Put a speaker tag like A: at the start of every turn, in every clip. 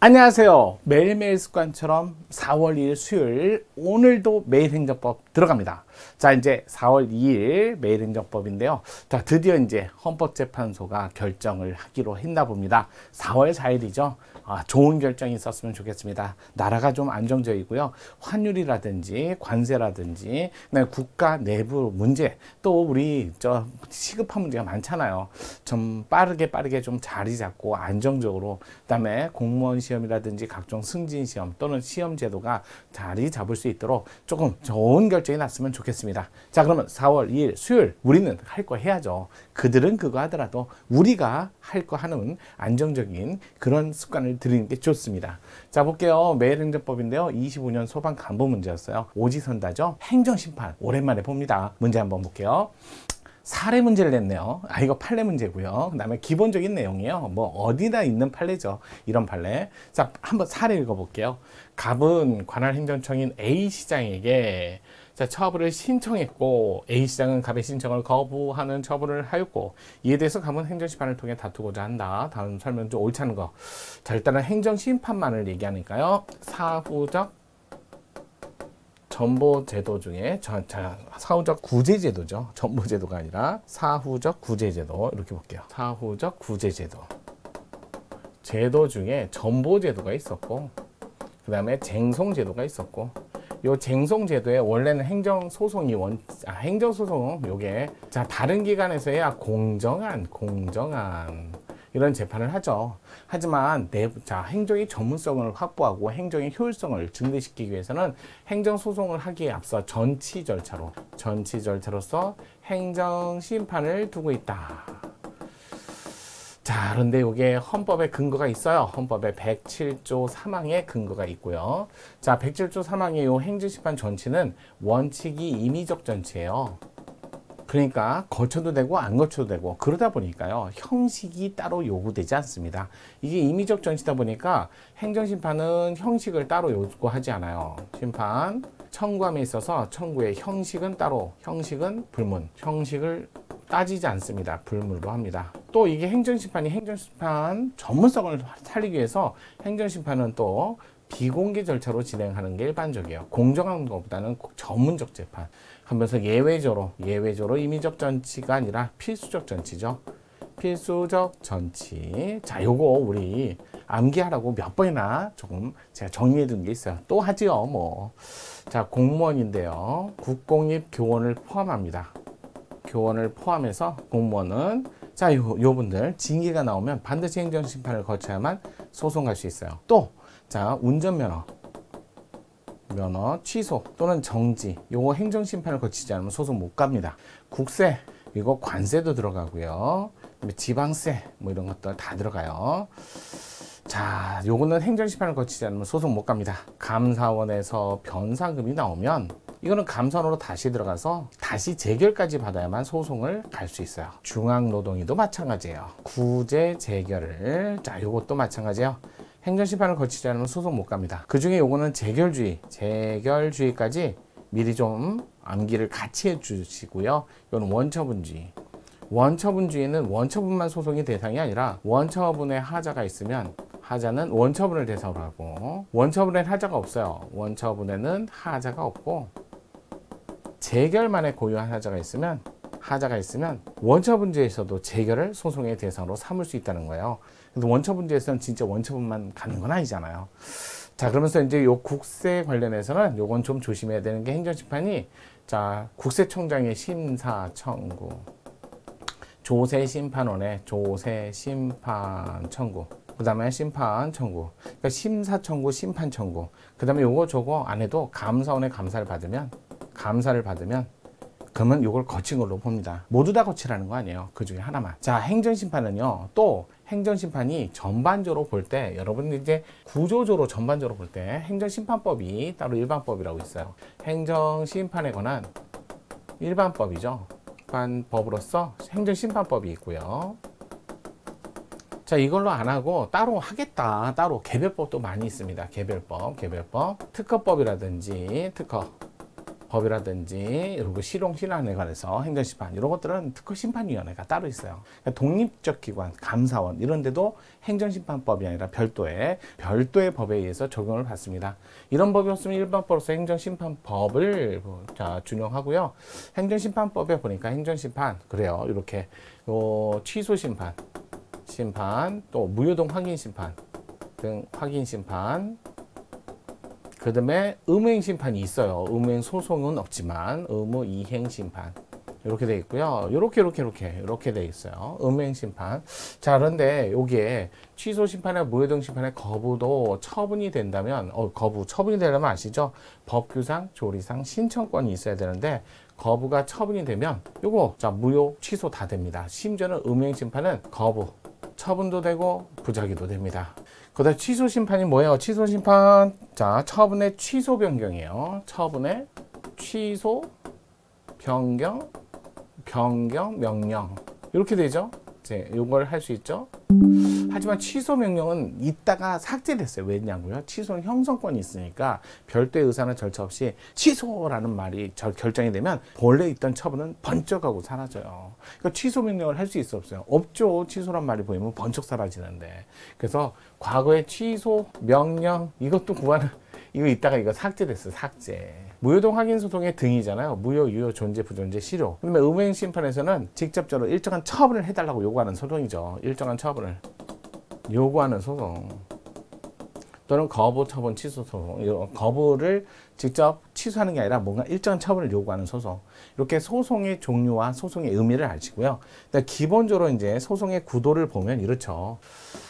A: 안녕하세요. 매일매일 습관처럼 4월 2일 수요일 오늘도 매일행정법 들어갑니다. 자, 이제 4월 2일 매일행정법인데요. 자, 드디어 이제 헌법재판소가 결정을 하기로 했나 봅니다. 4월 4일이죠. 좋은 결정이 있었으면 좋겠습니다. 나라가 좀 안정적이고요. 환율이라든지 관세라든지 국가 내부 문제, 또 우리 시급한 문제가 많잖아요. 좀 빠르게 좀 자리 잡고 안정적으로, 그다음에 공무원 시험이라든지 각종 승진 시험 또는 시험 제도가 자리 잡을 수 있도록 조금 좋은 결정이 났으면 좋겠습니다. 자, 그러면 4월 2일 수요일 우리는 할 거 해야죠. 그들은 그거 하더라도 우리가 할 거 하는 안정적인 그런 습관을 들이는 게 좋습니다. 자, 볼게요. 매일행정법인데요. 25년 소방 간부 문제였어요. 오지선다죠. 행정심판 오랜만에 봅니다. 문제 한번 볼게요. 사례 문제를 냈네요. 이거 판례 문제고요. 그 다음에 기본적인 내용이에요. 뭐 어디나 있는 판례죠. 이런 판례. 자, 한번 사례 읽어볼게요. 갑은 관할 행정청인 A시장에게 처분을 신청했고, A시장은 갑의 신청을 거부하는 처분을 하였고, 이에 대해서 갑은 행정심판을 통해 다투고자 한다. 다음 설명 좀 옳지 않은 거. 자, 일단은 행정심판만을 얘기하니까요. 사후적 전보제도 중에 사후적 구제제도죠. 전보제도가 아니라 사후적 구제제도, 이렇게 볼게요. 사후적 구제제도 제도 중에 전보제도가 있었고, 그 다음에 쟁송제도가 있었고, 요 쟁송제도에 원래는 행정소송이 행정소송 요게 다른 기관에서야 공정한 이런 재판을 하죠. 하지만 행정의 전문성을 확보하고 행정의 효율성을 증대시키기 위해서는 행정소송을 하기에 앞서 전치 절차로서 행정심판을 두고 있다. 자, 그런데 이게 헌법에 근거가 있어요. 헌법에 107조 3항에 근거가 있고요. 자, 107조 3항의 이 행정심판 전치는 원칙이 임의적 전치예요. 그러니까 거쳐도 되고 안 거쳐도 되고, 그러다 보니까요, 형식이 따로 요구되지 않습니다. 이게 임의적 전치다 보니까 행정심판은 형식을 따로 요구하지 않아요. 심판 청구함에 있어서 청구의 형식은 따로, 형식은 불문, 형식을 따지지 않습니다. 불문으로 합니다. 또 이게 행정심판 전문성을 살리기 위해서 행정심판은 또 비공개 절차로 진행하는 게 일반적이에요. 공정한 것보다는 전문적 재판 하면서 예외적으로 임의적 전치가 아니라 필수적 전치죠. 필수적 전치. 자, 요거 우리 암기하라고 몇 번이나 조금 제가 정리해 둔 게 있어요. 또 하지요, 뭐. 자, 공무원인데요. 국공립 교원을 포함합니다. 교원을 포함해서 공무원은 요분들 징계가 나오면 반드시 행정심판을 거쳐야만 소송할 수 있어요. 또 운전면허 취소 또는 정지, 요거 행정심판을 거치지 않으면 소송 못 갑니다. 국세, 이거 관세도 들어가고요. 지방세, 뭐 이런 것들 다 들어가요. 자, 요거는 행정심판을 거치지 않으면 소송 못 갑니다. 감사원에서 변상금이 나오면 이거는 감사원으로 다시 들어가서 다시 재결까지 받아야만 소송을 갈 수 있어요. 중앙노동위도 마찬가지예요. 구제 재결을, 요것도 마찬가지예요. 행정심판을 거치지 않으면 소송 못 갑니다. 그 중에 요거는 재결주의까지 미리 좀 암기를 같이 해주시고요. 이건 원처분주의는 원처분만 소송이 대상이 아니라 원처분에 하자가 있으면 하자는 원처분을 대상으로 하고, 원처분에는 하자가 없어요. 원처분에는 하자가 없고, 재결만에 고유한 하자가 있으면 원처분주에서도 재결을 소송의 대상으로 삼을 수 있다는 거예요. 근데 원처분주에서는 진짜 원처분만 가는 건 아니잖아요. 자, 그러면서 이제 요 국세 관련해서는 요건 좀 조심해야 되는 게, 행정심판이 국세청장의 심사 청구, 조세심판원의 조세심판 청구, 그 다음에 심판 청구, 그러니까 심사 청구, 심판 청구, 그 다음에 요거 저거 안 해도 감사원의 감사를 받으면 그러면 요걸 거친 걸로 봅니다. 모두 다 거치라는 거 아니에요. 그 중에 하나만. 자, 행정심판은요, 또 행정심판이 전반적으로 볼 때, 여러분들 이제 구조적으로 전반적으로 볼 때 행정심판법이 따로 일반법이라고 있어요. 행정심판에 관한 일반법이죠. 일반법으로서 행정심판법이 있고요. 자, 이걸로 안 하고 따로 하겠다. 따로 개별법도 많이 있습니다. 개별법, 특허법이라든지 법이라든지 그리고 실홍신안에 관해서 행정심판 이런 것들은 특허심판위원회가 따로 있어요. 그러니까 독립적 기관, 감사원 이런 데도 행정심판법이 아니라 별도의 법에 의해서 적용을 받습니다. 이런 법이 없으면 일반법으로서 행정심판법을 준용하고요. 행정심판법에 보니까 행정심판 그래요. 이렇게 취소심판, 또 무효동 확인심판 등 확인심판, 그 다음에 의무행심판이 있어요. 의무행소송은 없지만 의무이행심판 이렇게 돼 있고요. 이렇게 돼 있어요. 의무행심판. 자, 그런데 여기에 취소심판이나 무효동심판의 거부도 처분이 된다면 처분이 되려면 아시죠? 법규상, 조리상 신청권이 있어야 되는데 거부가 처분이 되면 요거 무효, 취소 다 됩니다. 심지어는 의무행심판은 거부, 처분도 되고 부작위도 됩니다. 그다음 취소심판이 뭐예요? 취소심판, 처분의 취소 변경이에요. 처분의 취소 변경 명령 이렇게 되죠. 이제 요걸 할 수 있죠. 하지만 취소 명령은 이따가 삭제됐어요. 왜냐고요? 취소는 형성권이 있으니까 별도의 의사나 절차 없이 취소라는 말이 결정이 되면 본래 있던 처분은 번쩍하고 사라져요. 그러니까 취소 명령을 할 수 있어 없어요? 없죠. 취소란 말이 보이면 번쩍 사라지는데. 그래서 과거의 취소 명령 이것도 이거 이따가 이거 삭제됐어요. 삭제. 무효동 확인 소송의 등이잖아요. 무효, 유효, 존재, 부존재, 실효. 그러면 의무행심판에서는 직접적으로 일정한 처분을 해달라고 요구하는 소송이죠. 일정한 처분을 요구하는 소송. 또는 거부, 처분, 취소 소송. 거부를 직접 취소하는 게 아니라 뭔가 일정한 처분을 요구하는 소송. 이렇게 소송의 종류와 소송의 의미를 아시고요. 기본적으로 이제 소송의 구도를 보면 이렇죠.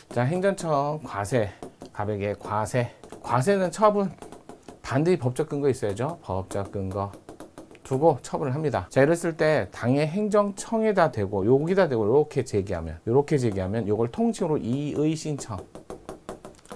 A: 자, 행정청 과세, 가백의 과세. 과세는 처분, 반드시 법적 근거 있어야죠. 법적 근거 두고 처분을 합니다. 자, 이랬을 때 당의 행정청에다 대고 여기다 대고 이렇게 제기하면 요걸 통칭으로 이의신청.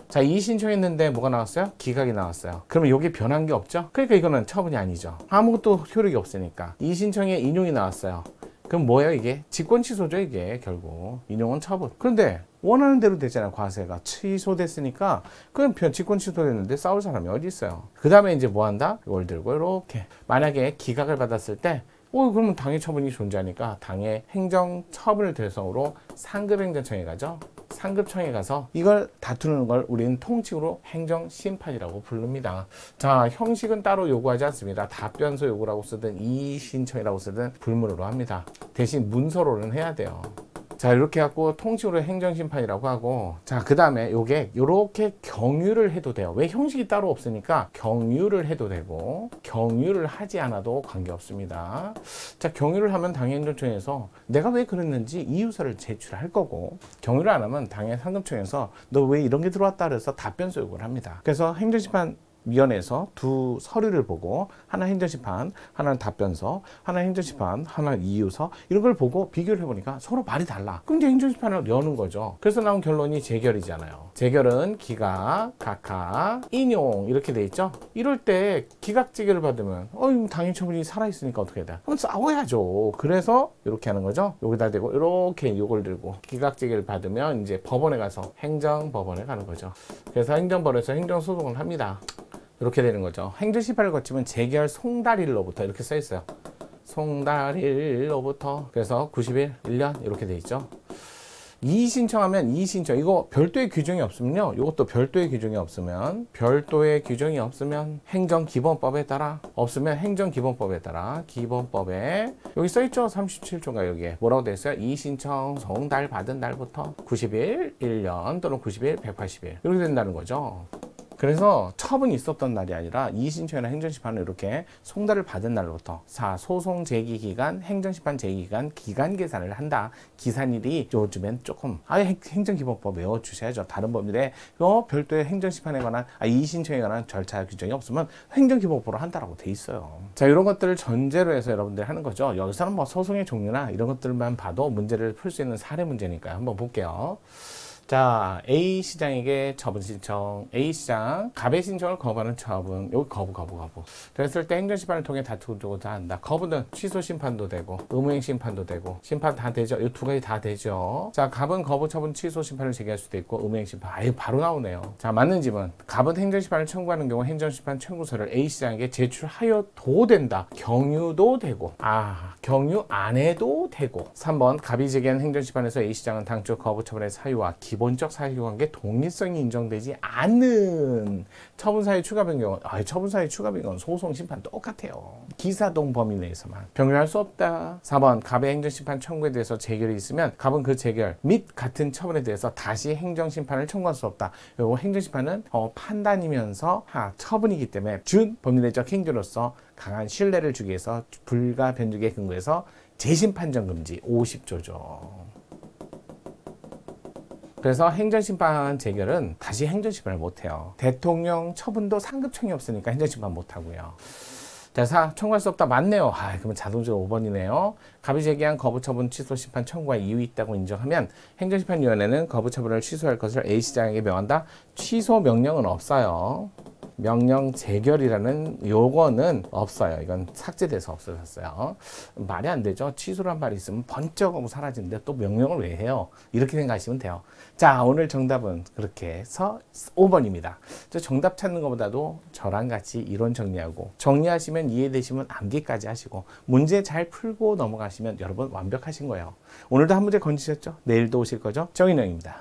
A: 자, 이의신청했는데 뭐가 나왔어요? 기각이 나왔어요. 그러면 여기 변한 게 없죠? 그러니까 이거는 처분이 아니죠. 아무것도 효력이 없으니까. 이의신청에 인용이 나왔어요. 그럼 뭐예요? 이게 직권 취소죠. 이게 결국 인용은 처분. 그런데 원하는 대로 되잖아요. 과세가 취소됐으니까 그럼 직권 취소됐는데 싸울 사람이 어디 있어요? 그 다음에 이제 뭐 한다? 이걸 들고 이렇게 만약에 기각을 받았을 때 그러면 당해 처분이 존재하니까 당해 행정처분을 대상으로 상급행정청에 가죠. 상급청에 가서 이걸 다투는 걸 우리는 통칭으로 행정심판이라고 부릅니다. 자, 형식은 따로 요구하지 않습니다. 답변서 요구라고 쓰든 이의신청이라고 쓰든 불문으로 합니다. 대신 문서로는 해야 돼요. 자, 이렇게 갖고 통칭으로 행정심판이라고 하고, 자, 그 다음에 요게 요렇게 경유를 해도 돼요. 왜? 형식이 따로 없으니까 경유를 해도 되고 경유를 하지 않아도 관계없습니다. 자, 경유를 하면 당행정청에서 내가 왜 그랬는지 이유서를 제출할 거고, 경유를 안 하면 당행 상급청에서 너 왜 이런 게 들어왔다 그래서 답변서 요구를 합니다. 그래서 행정심판 위원회에서 두 서류를 보고 하나 행정심판, 하나는 답변서, 하나 행정심판, 하나 이유서 이런 걸 보고 비교를 해보니까 서로 말이 달라. 그럼 이제 행정심판을 여는 거죠. 그래서 나온 결론이 재결이잖아요. 재결은 기각, 각하, 인용 이렇게 돼 있죠. 이럴 때 기각재결을 받으면 당해처분이 살아있으니까 어떻게 해야 돼? 그럼 싸워야죠. 그래서 이렇게 하는 거죠. 여기다 대고 이렇게 요걸 들고 기각재결을 받으면 이제 법원에 가서 행정법원에 가는 거죠. 그래서 행정법원에서 행정소송을 합니다. 이렇게 되는 거죠. 행정심판을 거치면 재결 송달일로부터 이렇게 써 있어요. 송달일로부터. 그래서 90일, 1년 이렇게 돼 있죠. 이의신청하면 이의신청 이거 별도의 규정이 없으면요. 이것도 별도의 규정이 없으면 행정기본법에 따라 없으면 행정기본법에 따라 기본법에 여기 써 있죠. 37조인가 여기에 뭐라고 돼 있어요? 이의신청 송달 받은 날부터 90일, 1년 또는 90일, 180일 이렇게 된다는 거죠. 그래서 처분이 있었던 날이 아니라 이의신청이나 행정심판을 이렇게 송달을 받은 날로부터 소송 제기 기간, 행정심판 제기 기간, 기간 계산을 한다. 기산일이 요즘엔 조금 행정기본법 외워주셔야죠. 다른 법률에 별도의 행정심판에 관한 이의신청에 관한 절차 규정이 없으면 행정기본법으로 한다라고 돼 있어요. 자, 이런 것들을 전제로 해서 여러분들이 하는 거죠. 여기서는 소송의 종류나 이런 것들만 봐도 문제를 풀 수 있는 사례 문제니까 한번 볼게요. 자, A 시장에게 처분 신청. A 시장 갑의 신청을 거부하는 처분. 여기 거부. 그랬을 때 행정심판을 통해 다투고자 한다. 거부는 취소 심판도 되고 의무행 심판도 되고 심판 다 되죠. 이 두 가지 다 되죠. 자, 갑은 거부 처분 취소 심판을 제기할 수도 있고 의무행 심판. 아유, 바로 나오네요. 자, 맞는 집은 갑은 행정심판을 청구하는 경우 행정심판 청구서를 A 시장에게 제출하여도 된다. 경유도 되고 경유 안 해도 되고. 3번 갑이 제기한 행정심판에서 A 시장은 당초 거부 처분의 사유와 기본적 사실관계 동일성이 인정되지 않는 처분사유 추가 변경은 처분사유 추가 변경은 소송 심판 똑같아요. 기사동 범위 내에서만 변경할 수 없다. 4번 갑의 행정심판 청구에 대해서 재결이 있으면 갑은 그 재결 및 같은 처분에 대해서 다시 행정심판을 청구할 수 없다. 그리고 행정심판은 판단이면서 처분이기 때문에 준 법리내적 행위로서 강한 신뢰를 주기 위해서 불가 변칙에 근거해서 재심 판정 금지 50조죠. 그래서 행정심판 재결은 다시 행정심판을 못해요. 대통령 처분도 상급청이 없으니까 행정심판 못하고요. 자, 청구할 수 없다. 맞네요. 그러면 자동적으로 5번이네요. 갑이 제기한 거부처분 취소 심판 청구가 이유 있다고 인정하면 행정심판위원회는 거부처분을 취소할 것을 A시장에게 명한다. 취소 명령은 없어요. 명령 재결이라는 요거는 없어요. 이건 삭제돼서 없어졌어요. 말이 안 되죠. 취소란 말이 있으면 번쩍 하고 사라지는데 또 명령을 왜 해요? 이렇게 생각하시면 돼요. 자, 오늘 정답은 그렇게 해서 5번입니다. 정답 찾는 것보다도 저랑 같이 이론 정리하고 정리하시면 이해되시면 암기까지 하시고 문제 잘 풀고 넘어가시면 여러분 완벽하신 거예요. 오늘도 한 문제 건지셨죠? 내일도 오실 거죠? 정인영입니다.